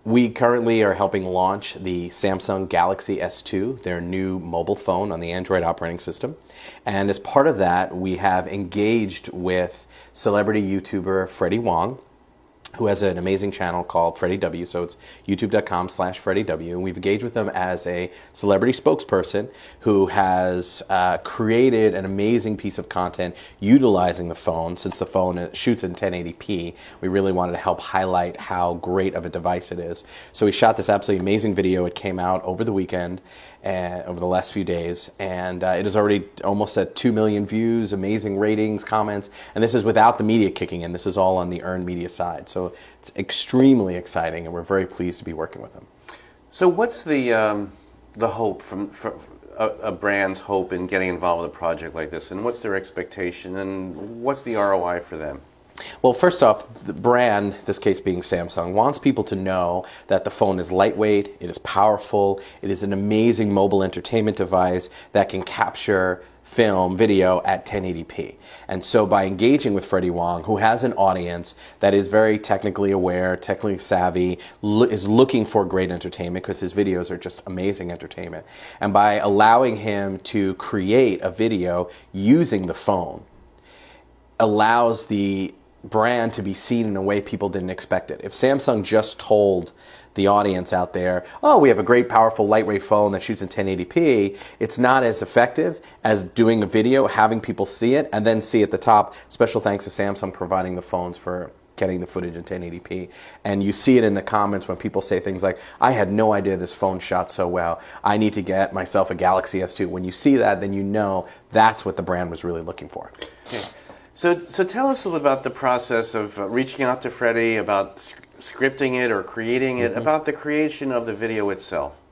We currently are helping launch the Samsung Galaxy S2, their new mobile phone on the Android operating system. And as part of that, we have engaged with celebrity YouTuber Freddie Wong, who has an amazing channel called Freddie W. So it's youtube.com/Freddie W. And we've engaged with them as a celebrity spokesperson who has created an amazing piece of content utilizing the phone. Since the phone shoots in 1080p, we really wanted to help highlight how great of a device it is. So we shot this absolutely amazing video. It came out over the weekend, over the last few days, and it is already almost at 2 million views, amazing ratings, comments, and this is without the media kicking in. This is all on the earned media side. So it's extremely exciting, and we're very pleased to be working with them. So what's the hope from a brand's hope in getting involved with a project like this, and what's their expectation, and what's the ROI for them? Well, first off, the brand, this case being Samsung, wants people to know that the phone is lightweight, it is powerful, it is an amazing mobile entertainment device that can capture film, video at 1080p. And so by engaging with Freddie Wong, who has an audience that is very technically aware, technically savvy, is looking for great entertainment because his videos are just amazing entertainment. And by allowing him to create a video using the phone, allows the brand to be seen in a way people didn't expect it. If Samsung just told the audience out there, oh, we have a great, powerful, lightweight phone that shoots in 1080p, it's not as effective as doing a video, having people see it, and then see at the top, special thanks to Samsung providing the phones for getting the footage in 1080p. And you see it in the comments when people say things like, I had no idea this phone shot so well. I need to get myself a Galaxy S2. When you see that, then you know that's what the brand was really looking for. Okay. So tell us a little bit about the process of reaching out to Freddie, about scripting it or creating it, about the creation of the video itself.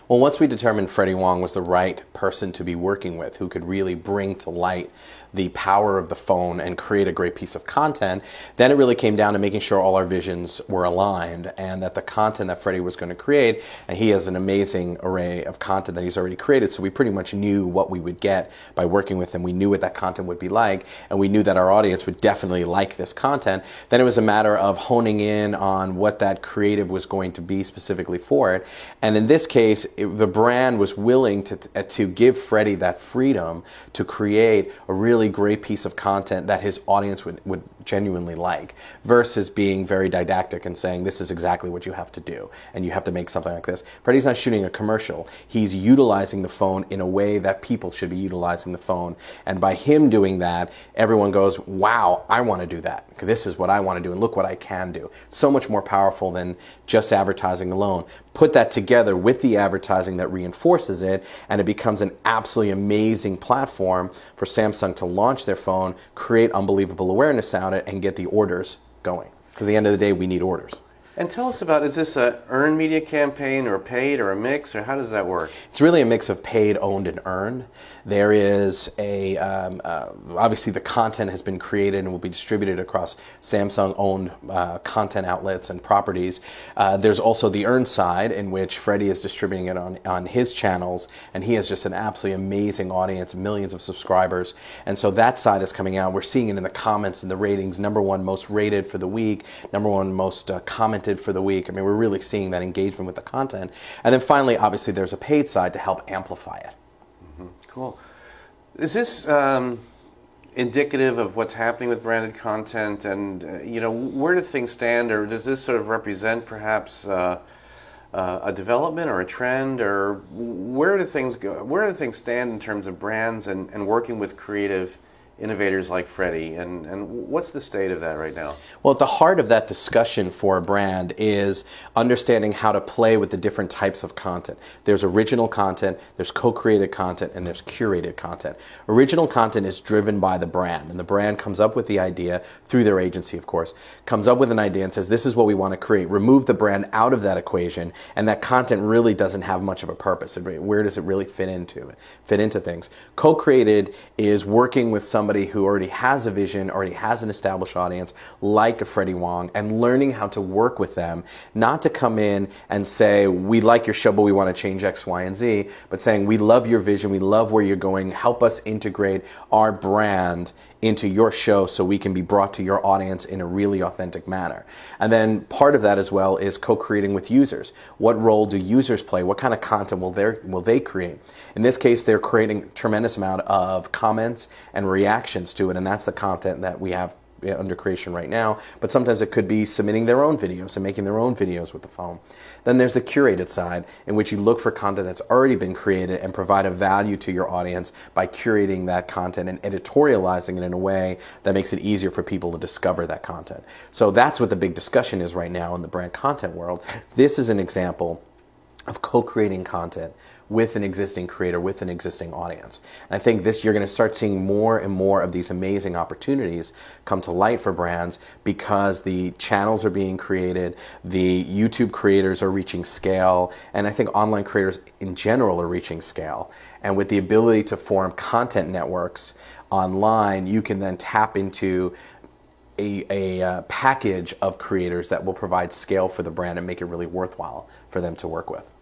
Well, once we determined Freddie Wong was the right person to be working with, who could really bring to light the power of the phone and create a great piece of content, then it really came down to making sure all our visions were aligned and that the content that Freddie was going to create, and he has an amazing array of content that he's already created, so we pretty much knew what we would get by working with him. We knew what that content would be like, and we knew that our audience would definitely like this content. Then it was a matter of honing in on what that creative was going to be specifically for it. And in this case, the brand was willing to give Freddie that freedom to create a really great piece of content that his audience would genuinely like, versus being very didactic and saying this is exactly what you have to do and you have to make something like this. Freddie's not shooting a commercial. He's utilizing the phone in a way that people should be utilizing the phone, and by him doing that, everyone goes, wow, I want to do that. This is what I want to do, and look what I can do. It's so much more powerful than just advertising alone. Put that together with the advertising that reinforces it, and it becomes an absolutely amazing platform for Samsung to launch their phone, create unbelievable awareness out it, and get the orders going. Because at the end of the day, we need orders. And tell us about, is this a earned media campaign or paid or a mix, or how does that work? It's really a mix of paid, owned, and earned. There is a, obviously the content has been created and will be distributed across Samsung-owned content outlets and properties. There's also the earned side, in which Freddie is distributing it on his channels, and he has just an absolutely amazing audience, millions of subscribers. And so that side is coming out. We're seeing it in the comments and the ratings, #1 most rated for the week, #1 most commented for the week. I mean, we're really seeing that engagement with the content. And then finally, obviously, there's a paid side to help amplify it. Cool. Is this indicative of what's happening with branded content, and you know, where do things stand, or does this sort of represent perhaps a development or a trend, or where do things go? Where do things stand in terms of brands and working with creative innovators like Freddie, and what's the state of that right now? Well, at the heart of that discussion for a brand is understanding how to play with the different types of content. There's original content, there's co-created content, and there's curated content. Original content is driven by the brand, and the brand comes up with the idea, through their agency of course, comes up with an idea and says this is what we want to create. Remove the brand out of that equation, and that content really doesn't have much of a purpose. Where does it really fit into things? Co-created is working with somebody who already has a vision, already has an established audience, like a Freddie Wong, and learning how to work with them, not to come in and say, we like your show, but we want to change X, Y, and Z, but saying, we love your vision, we love where you're going, help us integrate our brand into your show so we can be brought to your audience in a really authentic manner. And then part of that as well is co-creating with users. What role do users play? What kind of content will they create? In this case, they're creating a tremendous amount of comments and reactions to it, and that's the content that we have under creation right now, but sometimes it could be submitting their own videos and making their own videos with the phone. Then there's the curated side, in which you look for content that's already been created and provide a value to your audience by curating that content and editorializing it in a way that makes it easier for people to discover that content. So that's what the big discussion is right now in the brand content world. This is an example of co-creating content with an existing creator, with an existing audience. And I think you're going to start seeing more and more of these amazing opportunities come to light for brands because the channels are being created, the YouTube creators are reaching scale, and I think online creators in general are reaching scale. And with the ability to form content networks online, you can then tap into a package of creators that will provide scale for the brand and make it really worthwhile for them to work with.